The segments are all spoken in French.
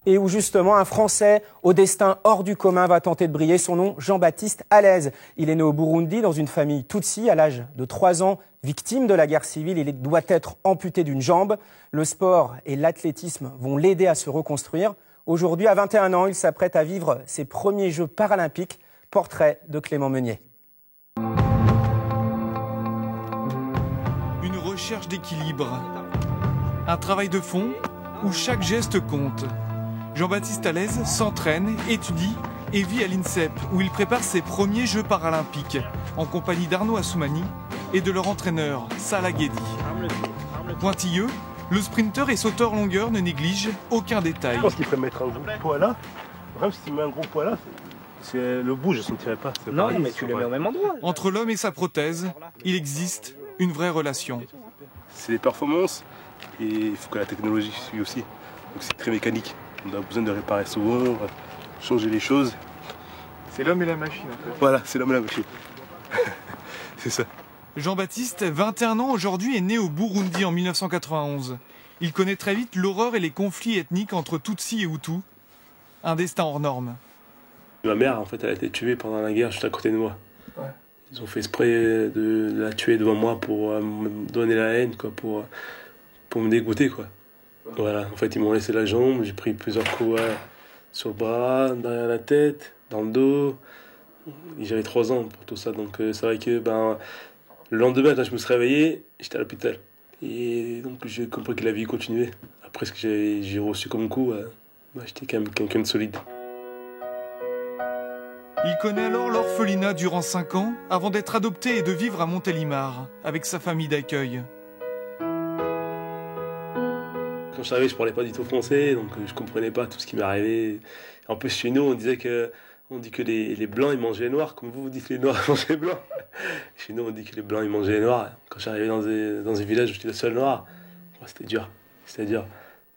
et où justement un Français au destin hors du commun va tenter de briller. Son nom, Jean-Baptiste Alez. Il est né au Burundi dans une famille Tutsi à l'âge de 3 ans, victime de la guerre civile. Il doit être amputé d'une jambe. Le sport et l'athlétisme vont l'aider à se reconstruire. Aujourd'hui, à 21 ans, il s'apprête à vivre ses premiers Jeux paralympiques. Portrait de Clément Meunier. Une recherche d'équilibre, un travail de fond où chaque geste compte. Jean-Baptiste Alez s'entraîne, étudie et vit à l'INSEP où il prépare ses premiers Jeux paralympiques en compagnie d'Arnaud Assoumani et de leur entraîneur Salah Guedi. Pointilleux, le sprinter et sauteur longueur ne néglige aucun détail. Je pense qu'il pourrait mettre un gros poids là. Vraiment, si tu mets un gros poids là, le bout, je ne sentirais pas. Non, mais tu les mets au même endroit. Entre l'homme et sa prothèse, il existe une vraie relation. C'est des performances et il faut que la technologie suive aussi. Donc c'est très mécanique. On a besoin de réparer souvent, changer les choses. C'est l'homme et la machine en fait. Voilà, c'est l'homme et la machine. C'est ça. Jean-Baptiste, 21 ans aujourd'hui, est né au Burundi en 1991. Il connaît très vite l'horreur et les conflits ethniques entre Tutsi et Hutu. Un destin hors norme. Ma mère, en fait, elle a été tuée pendant la guerre juste à côté de moi. Ouais. Ils ont fait exprès de la tuer devant moi pour me donner la haine, quoi, pour me dégoûter, quoi. Voilà, en fait, ils m'ont laissé la jambe, j'ai pris plusieurs coups sur le bras, derrière la tête, dans le dos. J'avais 3 ans pour tout ça, donc c'est vrai que le lendemain, quand je me suis réveillé, j'étais à l'hôpital. Et donc j'ai compris que la vie continuait. Après ce que j'ai reçu comme coup, j'étais quand même quelqu'un de solide. Il connaît alors l'orphelinat durant 5 ans, avant d'être adopté et de vivre à Montélimar, avec sa famille d'accueil. Quand je suis arrivé, je parlais pas du tout français, donc je comprenais pas tout ce qui m'arrivait. En plus, chez nous, on dit que les blancs ils mangeaient les noirs, comme vous dites que les noirs mangeaient les blancs. Chez nous, on dit que les blancs ils mangeaient les noirs. Quand j'arrivais dans un village où j'étais le seul noir, c'était dur.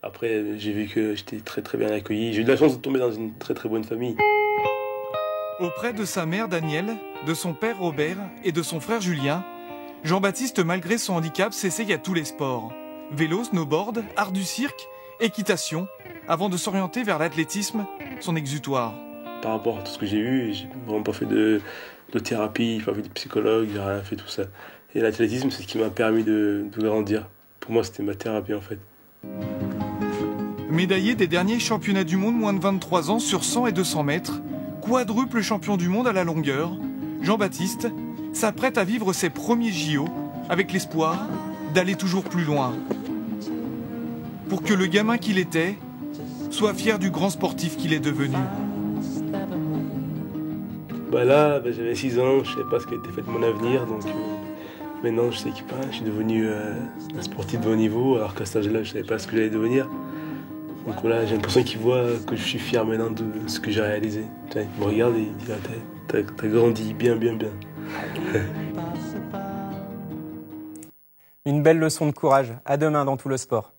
Après, j'ai vu que j'étais très très bien accueilli. J'ai eu de la chance de tomber dans une très très bonne famille. Auprès de sa mère Danielle, de son père Robert et de son frère Julien, Jean-Baptiste, malgré son handicap, s'essaye à tous les sports. Vélo, snowboard, art du cirque, équitation, avant de s'orienter vers l'athlétisme, son exutoire. Par rapport à tout ce que j'ai eu, j'ai vraiment pas fait de thérapie, pas fait de psychologue, j'ai rien fait tout ça. Et l'athlétisme, c'est ce qui m'a permis de grandir. Pour moi, c'était ma thérapie en fait. Médaillé des derniers championnats du monde moins de 23 ans sur 100 et 200 mètres, quadruple champion du monde à la longueur, Jean-Baptiste s'apprête à vivre ses premiers JO avec l'espoir d'aller toujours plus loin. Pour que le gamin qu'il était soit fier du grand sportif qu'il est devenu. Là, j'avais 6 ans, je ne savais pas ce qui était fait de mon avenir, donc maintenant je sais que je suis devenu un sportif de haut niveau, alors qu'à cet âge-là, je ne savais pas ce que j'allais devenir. Donc voilà, j'ai l'impression qu'il voit que je suis fier maintenant de ce que j'ai réalisé. Il me regarde et il dit t'as grandi bien. Une belle leçon de courage. À demain dans Tout le Sport.